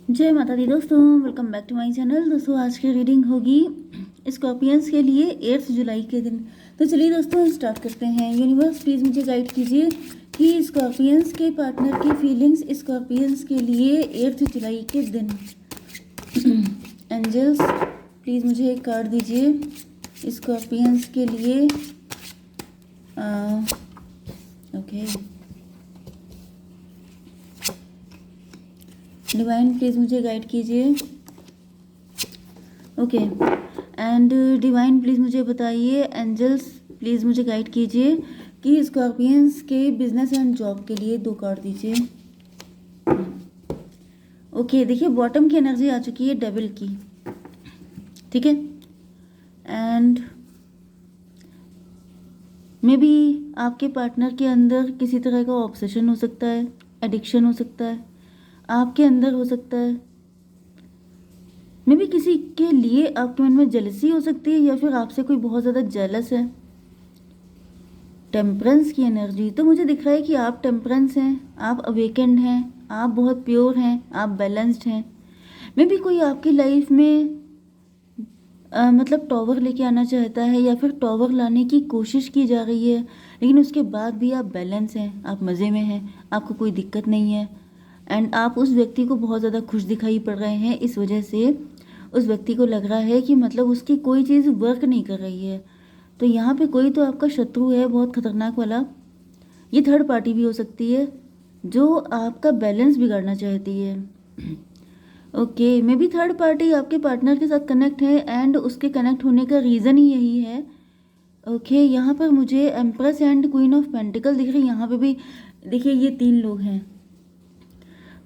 जय माता दी दोस्तों, welcome back to my channel. दोस्तों आज की रीडिंग होगी स्कॉर्पियंस के लिए 8 जुलाई के दिन। तो चलिए दोस्तों स्टार्ट करते हैं। यूनिवर्स प्लीज़ मुझे गाइड कीजिए कि स्कॉर्पियंस के पार्टनर की फीलिंग्स स्कॉर्पियंस के लिए 8 जुलाई के दिन। एंजल्स प्लीज़ मुझे एक कार्ड दीजिए स्कॉर्पियंस के लिए। ओके, डिवाइन प्लीज़ मुझे गाइड कीजिए। ओके, एंड डिवाइन प्लीज़ मुझे बताइए, एंजल्स प्लीज़ मुझे गाइड कीजिए कि स्कॉर्पियंस के बिजनेस एंड जॉब के लिए 2 कार्ड दीजिए। ओके, देखिए बॉटम की एनर्जी आ चुकी है डेविल की, ठीक है। एंड मे बी आपके पार्टनर के अंदर किसी तरह का ऑब्सेशन हो सकता है, एडिक्शन हो सकता है, आपके अंदर हो सकता है। मे बी किसी के लिए आपके मन में जेलसी हो सकती है, या फिर आपसे कोई बहुत ज़्यादा जेलस है। टेम्परेंस की एनर्जी तो मुझे दिख रहा है कि आप टेम्परेंस हैं, आप अवेकेंड हैं, आप बहुत प्योर हैं, आप बैलेंस्ड हैं। मे बी कोई आपकी लाइफ में मतलब टॉवर लेके आना चाहता है, या फिर टॉवर लाने की कोशिश की जा रही है, लेकिन उसके बाद भी आप बैलेंस हैं, आप मज़े में हैं, आपको कोई दिक्कत नहीं है। एंड आप उस व्यक्ति को बहुत ज़्यादा खुश दिखाई पड़ रहे हैं। इस वजह से उस व्यक्ति को लग रहा है कि मतलब उसकी कोई चीज़ वर्क नहीं कर रही है। तो यहाँ पे कोई तो आपका शत्रु है बहुत खतरनाक वाला। ये थर्ड पार्टी भी हो सकती है जो आपका बैलेंस बिगाड़ना चाहती है। Okay, may be third party आपके पार्टनर के साथ कनेक्ट है, एंड उसके कनेक्ट होने का रीज़न ही यही है। ओके, यहाँ पर मुझे empress and queen of pentacle दिख रही है। यहाँ पे भी देखिए ये 3 लोग हैं।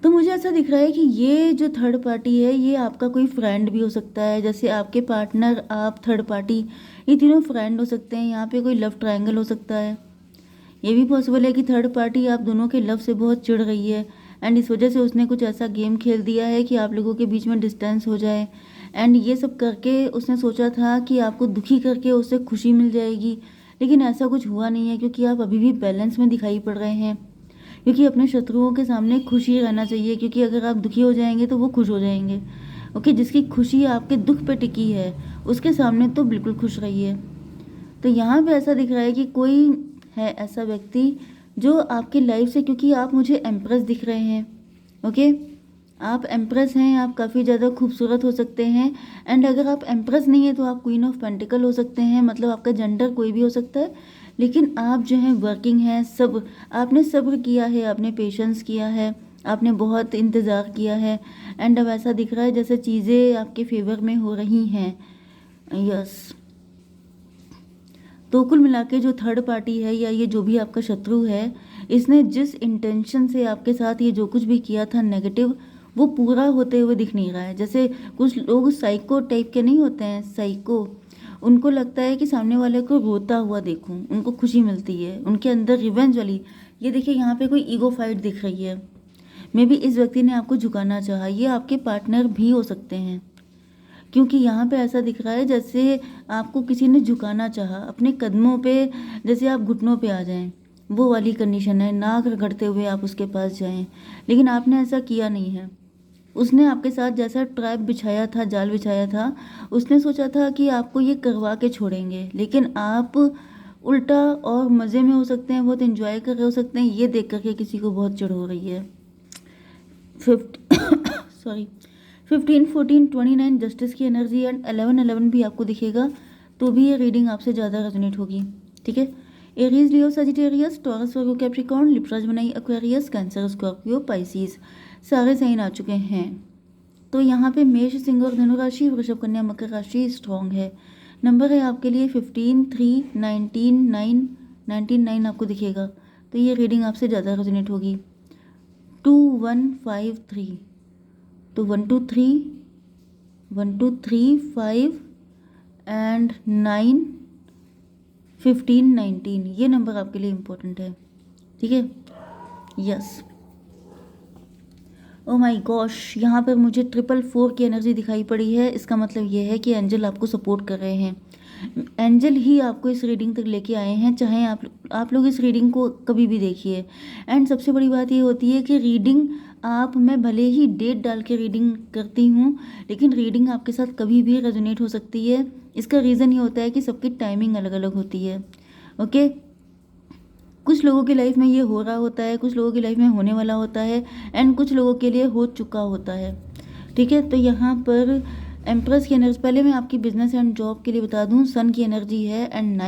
तो मुझे ऐसा दिख रहा है कि ये जो थर्ड पार्टी है ये आपका कोई फ्रेंड भी हो सकता है। जैसे आपके पार्टनर, आप, थर्ड पार्टी, ये तीनों फ्रेंड हो सकते हैं। यहाँ पे कोई लव ट्रायंगल हो सकता है। ये भी पॉसिबल है कि थर्ड पार्टी आप दोनों के लव से बहुत चिढ़ रही है, एंड इस वजह से उसने कुछ ऐसा गेम खेल दिया है कि आप लोगों के बीच में डिस्टेंस हो जाए। एंड ये सब करके उसने सोचा था कि आपको दुखी करके उससे खुशी मिल जाएगी, लेकिन ऐसा कुछ हुआ नहीं है, क्योंकि आप अभी भी बैलेंस में दिखाई पड़ रहे हैं। क्योंकि अपने शत्रुओं के सामने खुश ही रहना चाहिए, क्योंकि अगर आप दुखी हो जाएंगे तो वो खुश हो जाएंगे। ओके, जिसकी खुशी आपके दुख पे टिकी है उसके सामने तो बिल्कुल खुश रहिए। तो यहाँ पे ऐसा दिख रहा है कि कोई है ऐसा व्यक्ति जो आपकी लाइफ से, क्योंकि आप मुझे एम्प्रेस दिख रहे हैं। ओके, आप एम्प्रेस हैं, आप काफ़ी ज़्यादा खूबसूरत हो सकते हैं। एंड अगर आप एम्प्रेस नहीं है तो आप क्वीन ऑफ पेंटिकल हो सकते हैं, मतलब आपका जेंडर कोई भी हो सकता है। लेकिन आप जो हैं वर्किंग हैं, सब आपने सब्र किया है, आपने पेशेंस किया है, आपने बहुत इंतज़ार किया है। एंड अब ऐसा दिख रहा है जैसे चीज़ें आपके फेवर में हो रही हैं। यस, तो कुल मिला के जो थर्ड पार्टी है, या ये जो भी आपका शत्रु है, इसने जिस इंटेंशन से आपके साथ ये जो कुछ भी किया था नेगेटिव, वो पूरा होते हुए दिख नहीं रहा है। जैसे कुछ लोग साइको टाइप के नहीं होते हैं, साइको, उनको लगता है कि सामने वाले को रोता हुआ देखूं, उनको खुशी मिलती है, उनके अंदर रिवेंज वाली। ये देखिए यहाँ पे कोई ईगो फाइट दिख रही है। मे बी इस व्यक्ति ने आपको झुकाना चाहा। ये आपके पार्टनर भी हो सकते हैं, क्योंकि यहाँ पे ऐसा दिख रहा है जैसे आपको किसी ने झुकाना चाहा अपने कदमों पे, जैसे आप घुटनों पे आ जाएं, वो वाली कंडीशन है। नाक रगड़ते हुए आप उसके पास जाएं, लेकिन आपने ऐसा किया नहीं है। उसने आपके साथ जैसा ट्रैप बिछाया था, जाल बिछाया था, उसने सोचा था कि आपको ये करवा के छोड़ेंगे, लेकिन आप उल्टा और मज़े में हो सकते हैं, बहुत इंजॉय कर रहे हो सकते हैं। ये देख करके किसी को बहुत चिढ़ हो रही है। 50 15 14 29 जस्टिस की एनर्जी, एंड 11 भी आपको दिखेगा, तो भी ये रीडिंग आपसे ज़्यादा रेजोनेट होगी, ठीक है। एरीज, लियो, सजिटेरियस, टॉरस, वर्गो, कैप्रिकॉर्न, लिब्रा, जमिनी, एक्वेरियस, कैंसर, स्कॉर्पियो, पाइसिस, सारे साइन आ चुके हैं। तो यहाँ पे मेष, सिंह और धनु राशि, वृषभ, कन्या, मकर राशि स्ट्रॉन्ग है। नंबर है आपके लिए 15 3 19 9 19 9 आपको दिखेगा, तो ये रीडिंग आपसे ज़्यादा रेजोनेट होगी। 2 1 5 3, तो 1 2 3 1 2 3 5 एंड 9 15 19, ये नंबर आपके लिए इम्पोर्टेंट है, ठीक है। यस, ओ माय गॉश, यहाँ पर मुझे 444 की एनर्जी दिखाई पड़ी है। इसका मतलब ये है कि एंजल आपको सपोर्ट कर रहे हैं। एंजल ही आपको इस रीडिंग तक लेके आए हैं, चाहे आप लोग इस रीडिंग को कभी भी देखिए। एंड सबसे बड़ी बात ये होती है कि रीडिंग मैं भले ही डेट डाल के रीडिंग करती हूँ, लेकिन रीडिंग आपके साथ कभी भी रेजोनेट हो सकती है। इसका रीज़न ये होता है कि सबकी टाइमिंग अलग अलग होती है। ओके, कुछ लोगों की लाइफ में ये हो रहा होता है, कुछ लोगों की लाइफ में होने वाला होता है, एंड कुछ लोगों के लिए हो चुका होता है। ठीक है, तो यहाँ पर एम्प्रेस की एनर्जी, पहले मैं आपकी बिजनेस एंड जॉब के लिए बता दूँ, सन की एनर्जी है एंड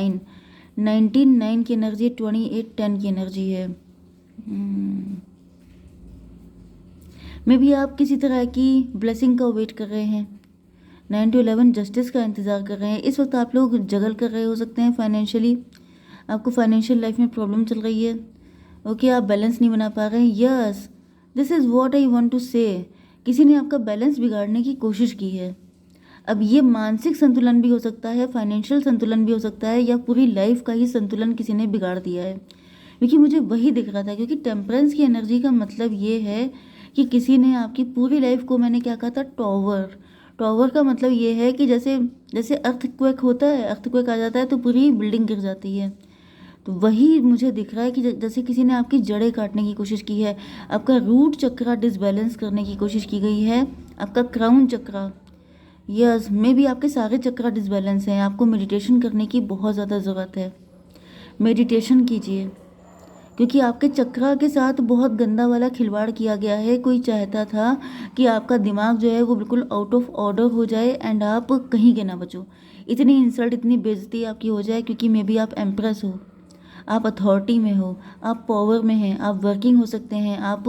9 की एनर्जी, 28 10 की एनर्जी है। मे बी आप किसी तरह की ब्लेसिंग का वेट कर रहे हैं। 9 to 11 जस्टिस का इंतज़ार कर रहे हैं। इस वक्त आप लोग जगल कर रहे हो सकते हैं फाइनेंशियली, आपको फाइनेंशियल लाइफ में प्रॉब्लम चल रही है। ओके, आप बैलेंस नहीं बना पा रहे हैं। Yes, this is what I want to say. किसी ने आपका बैलेंस बिगाड़ने की कोशिश की है। अब ये मानसिक संतुलन भी हो सकता है, फाइनेंशियल संतुलन भी हो सकता है, या पूरी लाइफ का ही संतुलन किसी ने बिगाड़ दिया है, क्योंकि मुझे वही दिख रहा था। क्योंकि टेम्परेंस की एनर्जी का मतलब ये है कि किसी ने आपकी पूरी लाइफ को, मैंने क्या कहा था, टॉवर का मतलब ये है कि जैसे जैसे अर्थक्वेक होता है, अर्थक्वेक आ जाता है तो पूरी बिल्डिंग गिर जाती है। तो वही मुझे दिख रहा है कि जैसे किसी ने आपकी जड़ें काटने की कोशिश की है, आपका रूट चक्रा डिसबैलेंस करने की कोशिश की गई है, आपका क्राउन चक्रा। यस, मे भी आपके सारे चक्रा डिसबैलेंस हैं। आपको मेडिटेशन करने की बहुत ज़्यादा ज़रूरत है। मेडिटेशन कीजिए, क्योंकि आपके चक्रा के साथ बहुत गंदा वाला खिलवाड़ किया गया है। कोई चाहता था कि आपका दिमाग जो है वो बिल्कुल आउट ऑफ ऑर्डर हो जाए एंड आप कहीं के ना बचो। इतनी इंसल्ट, इतनी बेइज्जती आपकी हो जाए, क्योंकि मे बी आप एम्प्रेस हो, आप अथॉरिटी में हो, आप पावर में हैं, आप वर्किंग हो सकते हैं, आप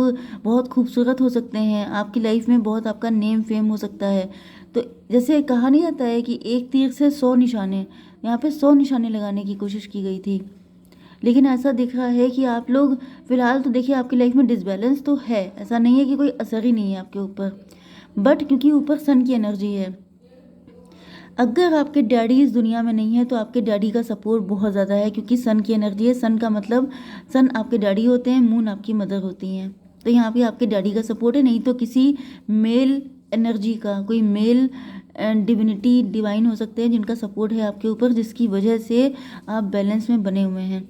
बहुत खूबसूरत हो सकते हैं, आपकी लाइफ में बहुत आपका नेम फेम हो सकता है। तो जैसे कहा नहीं जाता है कि एक तीर से 100 निशाने, यहाँ पे 100 निशाने लगाने की कोशिश की गई थी। लेकिन ऐसा दिख रहा है कि आप लोग फिलहाल तो देखिए, आपकी लाइफ में डिसबैलेंस तो है, ऐसा नहीं है कि कोई असर ही नहीं है आपके ऊपर, बट क्योंकि ऊपर सन की एनर्जी है, अगर आपके डैडी इस दुनिया में नहीं है तो आपके डैडी का सपोर्ट बहुत ज़्यादा है, क्योंकि सन की एनर्जी है। सन का मतलब, सन आपके डैडी होते हैं, मून आपकी मदर होती हैं। तो यहाँ पे आपके डैडी का सपोर्ट है, नहीं तो किसी मेल एनर्जी का, कोई मेल डिविनिटी, डिवाइन हो सकते हैं जिनका सपोर्ट है आपके ऊपर, जिसकी वजह से आप बैलेंस में बने हुए हैं।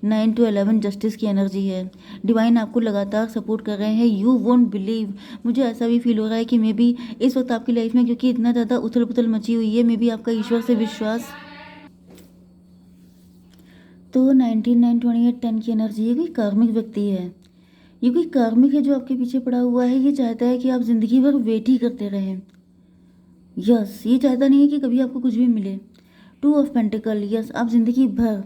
9 to 11 जस्टिस की एनर्जी है। डिवाइन आपको लगातार सपोर्ट कर रहे हैं। यू वोंट बिलीव, मुझे ऐसा भी फील हो रहा है कि मे बी इस वक्त आपकी लाइफ में, क्योंकि इतना ज़्यादा उथल पुथल मची हुई है, मे बी आपका ईश्वर से विश्वास। तो 19 9 28 10 की एनर्जी, ये कोई कार्मिक व्यक्ति है, ये कोई कार्मिक है जो आपके पीछे पड़ा हुआ है। ये चाहता है कि आप ज़िंदगी भर वेट ही करते रहें। यस, ये चाहता नहीं है कि कभी आपको कुछ भी मिले। 2 ऑफ पेंटिकल, यस, आप ज़िंदगी भर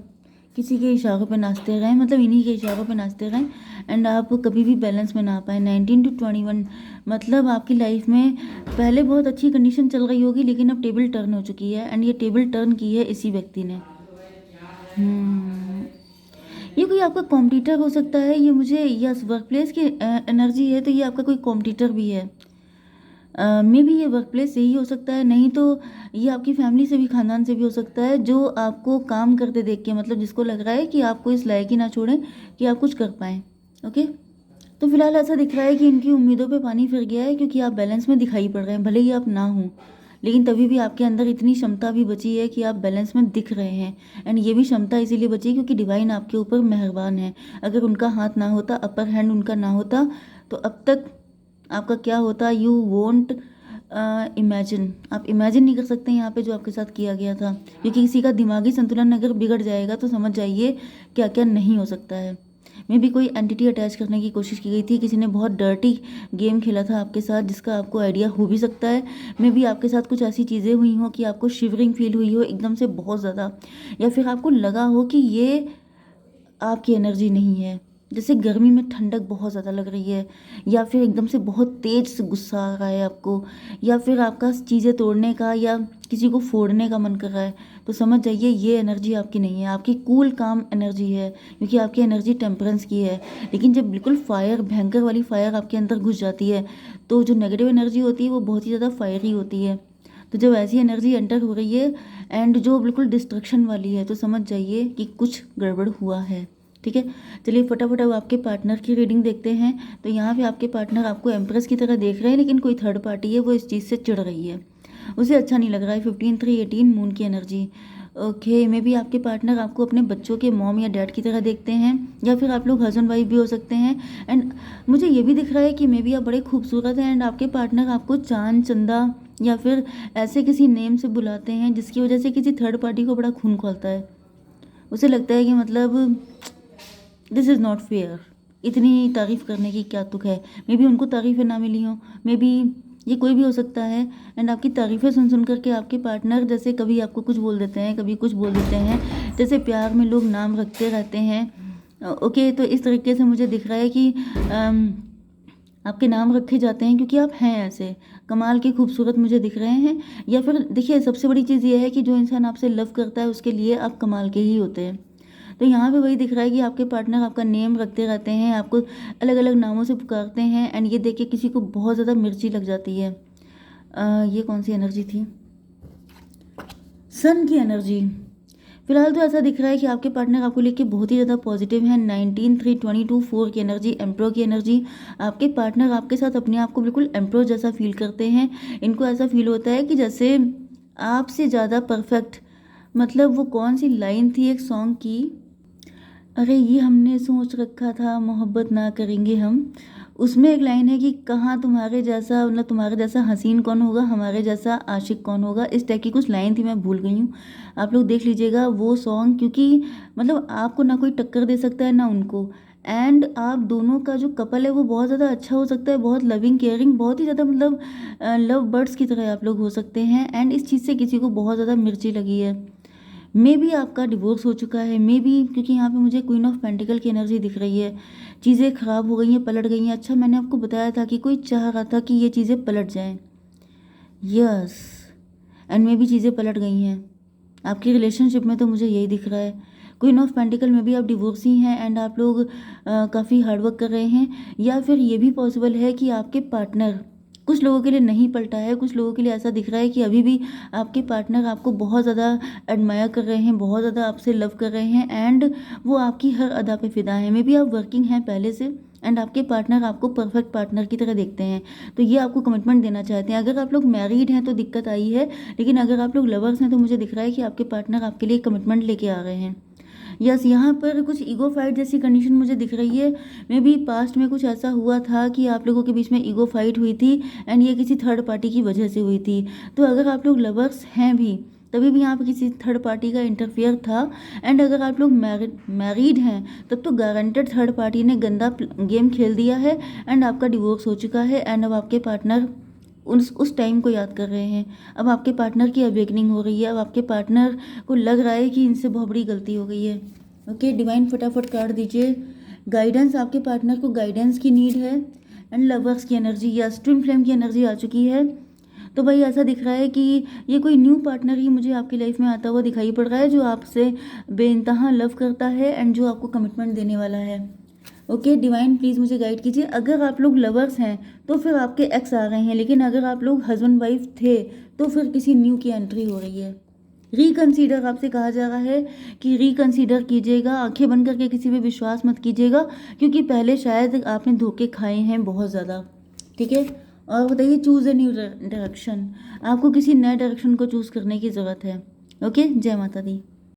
किसी के इशारों पे नाचते रहें, मतलब इन्हीं के इशारों पे नाचते रहें, एंड आप कभी भी बैलेंस में ना आ पाए। 19 to 21 मतलब आपकी लाइफ में पहले बहुत अच्छी कंडीशन चल रही होगी, लेकिन अब टेबल टर्न हो चुकी है, एंड ये टेबल टर्न की है इसी व्यक्ति ने। ये कोई आपका कॉम्पिटिटर हो सकता है, ये मुझे, यस, वर्क प्लेस की एनर्जी है, तो ये आपका कोई कॉम्पिटिटर भी है। मे बी ये वर्क प्लेस से ही हो सकता है, नहीं तो ये आपकी फैमिली से भी, खानदान से भी हो सकता है, जो आपको काम करते देख के, मतलब जिसको लग रहा है कि आपको इस लायक ही ना छोड़ें कि आप कुछ कर पाएँ। ओके, तो फिलहाल ऐसा दिख रहा है कि इनकी उम्मीदों पे पानी फिर गया है, क्योंकि आप बैलेंस में दिखाई पड़ रहे हैं, भले ही आप ना हों, लेकिन तभी भी आपके अंदर इतनी क्षमता भी बची है कि आप बैलेंस में दिख रहे हैं। एंड ये भी क्षमता इसीलिए बची क्योंकि डिवाइन आपके ऊपर मेहरबान है। अगर उनका हाथ ना होता, अपर हैंड उनका ना होता, तो अब तक आपका क्या होता, यू वोंट इमेजिन, आप इमेजिन नहीं कर सकते यहाँ पे जो आपके साथ किया गया था। क्योंकि किसी का दिमागी संतुलन अगर बिगड़ जाएगा तो समझ जाइए क्या क्या नहीं हो सकता है। मे भी कोई एंटिटी अटैच करने की कोशिश की गई थी, किसी ने बहुत डर्टी गेम खेला था आपके साथ, जिसका आपको आइडिया हो भी सकता है। मे भी आपके साथ कुछ ऐसी चीज़ें हुई हो कि आपको शिवरिंग फील हुई हो एकदम से बहुत ज़्यादा, या फिर आपको लगा हो कि ये आपकी एनर्जी नहीं है। जैसे गर्मी में ठंडक बहुत ज़्यादा लग रही है, या फिर एकदम से बहुत तेज से गुस्सा आ रहा है आपको, या फिर आपका चीज़ें तोड़ने का या किसी को फोड़ने का मन कर रहा है, तो समझ जाइए ये एनर्जी आपकी नहीं है, आपकी कूल काम एनर्जी है, क्योंकि आपकी एनर्जी टेम्परेंस की है। लेकिन जब बिल्कुल फायर, भयंकर वाली फायर आपके अंदर घुस जाती है, तो जो नेगेटिव एनर्जी होती है वो बहुत ही ज़्यादा फायरी होती है। तो जब ऐसी एनर्जी एंटर हो रही है एंड जो बिल्कुल डिस्ट्रक्शन वाली है, तो समझ जाइए कि कुछ गड़बड़ हुआ है। ठीक है, चलिए फटाफट अब आपके पार्टनर की रीडिंग देखते हैं। तो यहाँ पे आपके पार्टनर आपको एम्प्रेस की तरह देख रहे हैं, लेकिन कोई थर्ड पार्टी है वो इस चीज़ से चिढ़ रही है, उसे अच्छा नहीं लग रहा है। 15 3 18 मून की एनर्जी, ओके, मे बी आपके पार्टनर आपको अपने बच्चों के मॉम या डैड की तरह देखते हैं, या फिर आप लोग हस्बैंड वाइफ भी हो सकते हैं। एंड मुझे ये भी दिख रहा है कि मे बी आप बड़े खूबसूरत हैं एंड आपके पार्टनर आपको चांद चंदा या फिर ऐसे किसी नेम से बुलाते हैं जिसकी वजह से किसी थर्ड पार्टी को बड़ा खून खौलता है। उसे लगता है कि मतलब दिस इज़ नॉट फेयर, इतनी तारीफ़ करने की क्या तुक है। मे बी उनको तारीफ़ें ना मिली हों, मे बी ये कोई भी हो सकता है। एंड आपकी तारीफ़ें सुन सुन करके आपके पार्टनर जैसे कभी आपको कुछ बोल देते हैं, कभी कुछ बोल देते हैं, जैसे प्यार में लोग नाम रखते रहते हैं। ओके, तो इस तरीके से मुझे दिख रहा है कि आपके नाम रखे जाते हैं क्योंकि आप हैं ऐसे कमाल के खूबसूरत मुझे दिख रहे हैं। या फिर देखिए, सबसे बड़ी चीज़ ये है कि जो इंसान आपसे लव करता है उसके लिए आप कमाल के ही होते हैं। तो यहाँ पे वही दिख रहा है कि आपके पार्टनर आपका नेम रखते रहते हैं, आपको अलग अलग नामों से पुकारते हैं। एंड ये देख के किसी को बहुत ज़्यादा मिर्ची लग जाती है। ये कौन सी एनर्जी थी? सन की एनर्जी। फिलहाल तो ऐसा दिख रहा है कि आपके पार्टनर आपको लेके बहुत ही ज़्यादा पॉजिटिव है। 19, 3, 22, 4 की एनर्जी, एम्प्रो की एनर्जी। आपके पार्टनर आपके साथ अपने आप को बिल्कुल एम्प्रो जैसा फील करते हैं। इनको ऐसा फील होता है कि जैसे आपसे ज़्यादा परफेक्ट, मतलब वो कौन सी लाइन थी एक सॉन्ग की, अरे ये हमने सोच रखा था मोहब्बत ना करेंगे हम, उसमें एक लाइन है कि कहाँ तुम्हारे जैसा, मतलब तुम्हारे जैसा हसीन कौन होगा, हमारे जैसा आशिक कौन होगा, इस टाइप की कुछ लाइन थी, मैं भूल गई हूँ। आप लोग देख लीजिएगा वो सॉन्ग, क्योंकि मतलब आपको ना कोई टक्कर दे सकता है ना उनको। एंड आप दोनों का जो कपल है वो बहुत ज़्यादा अच्छा हो सकता है, बहुत लविंग केयरिंग, बहुत ही ज़्यादा मतलब लव बर्ड्स की तरह आप लोग हो सकते हैं। एंड इस चीज़ से किसी को बहुत ज़्यादा मिर्ची लगी है। मे बी आपका डिवोर्स हो चुका है, मे बी, क्योंकि यहाँ पे मुझे क्वीन ऑफ पेंटिकल की एनर्जी दिख रही है। चीज़ें ख़राब हो गई हैं, पलट गई हैं। अच्छा, मैंने आपको बताया था कि कोई चाह रहा था कि ये चीज़ें पलट जाएं। यस, एंड मे बी चीज़ें पलट गई हैं आपकी रिलेशनशिप में, तो मुझे यही दिख रहा है। क्वीन ऑफ पेंटिकल में भी आप डिवोर्सी हैं एंड आप लोग काफ़ी हार्डवर्क कर रहे हैं। या फिर ये भी पॉसिबल है कि आपके पार्टनर कुछ लोगों के लिए नहीं पलटा है, कुछ लोगों के लिए ऐसा दिख रहा है कि अभी भी आपके पार्टनर आपको बहुत ज़्यादा एडमायर कर रहे हैं, बहुत ज़्यादा आपसे लव कर रहे हैं एंड वो आपकी हर अदा पे फिदा है। मे बी आप वर्किंग हैं पहले से एंड आपके पार्टनर आपको परफेक्ट पार्टनर की तरह देखते हैं, तो ये आपको कमिटमेंट देना चाहते हैं। अगर आप लोग मैरिड हैं तो दिक्कत आई है, लेकिन अगर आप लोग लवर्स हैं तो मुझे दिख रहा है कि आपके पार्टनर आपके लिए कमिटमेंट लेके आ रहे हैं। यस, यहाँ पर कुछ ईगो फाइट जैसी कंडीशन मुझे दिख रही है। मे बी पास्ट में कुछ ऐसा हुआ था कि आप लोगों के बीच में ईगो फाइट हुई थी एंड ये किसी थर्ड पार्टी की वजह से हुई थी। तो अगर आप लोग लवर्स हैं भी तभी भी यहाँ पे किसी थर्ड पार्टी का इंटरफेयर था। एंड अगर आप लोग मैरिड हैं तब तो गारंटेड थर्ड पार्टी ने गंदा गेम खेल दिया है एंड आपका डिवोर्स हो चुका है। एंड अब आपके पार्टनर उस टाइम को याद कर रहे हैं। अब आपके पार्टनर की अवेकनिंग हो रही है, अब आपके पार्टनर को लग रहा है कि इनसे बहुत बड़ी गलती हो गई है। ओके, डिवाइन फटाफट कार्ड दीजिए गाइडेंस। आपके पार्टनर को गाइडेंस की नीड है। एंड लवर्स की एनर्जी या ट्विन फ्लेम की एनर्जी आ चुकी है। तो भाई ऐसा दिख रहा है कि ये कोई न्यू पार्टनर ही मुझे आपकी लाइफ में आता हुआ दिखाई पड़ रहा है, जो आपसे बेइंतहा लव करता है एंड जो आपको कमिटमेंट देने वाला है। ओके, डिवाइन प्लीज़ मुझे गाइड कीजिए। अगर आप लोग लवर्स हैं तो फिर आपके एक्स आ रहे हैं, लेकिन अगर आप लोग हस्बैंड वाइफ थे तो फिर किसी न्यू की एंट्री हो रही है। रिकंसीडर आपसे कहा जा रहा है कि रिकंसीडर कीजिएगा, आंखें बंद करके किसी पे विश्वास मत कीजिएगा, क्योंकि पहले शायद आपने धोखे खाए हैं बहुत ज़्यादा। ठीक है, और बताइए, चूज़ ए न्यू डायरेक्शन। आपको किसी नए डायरेक्शन को चूज़ करने की ज़रूरत है। ओके, जय माता दी।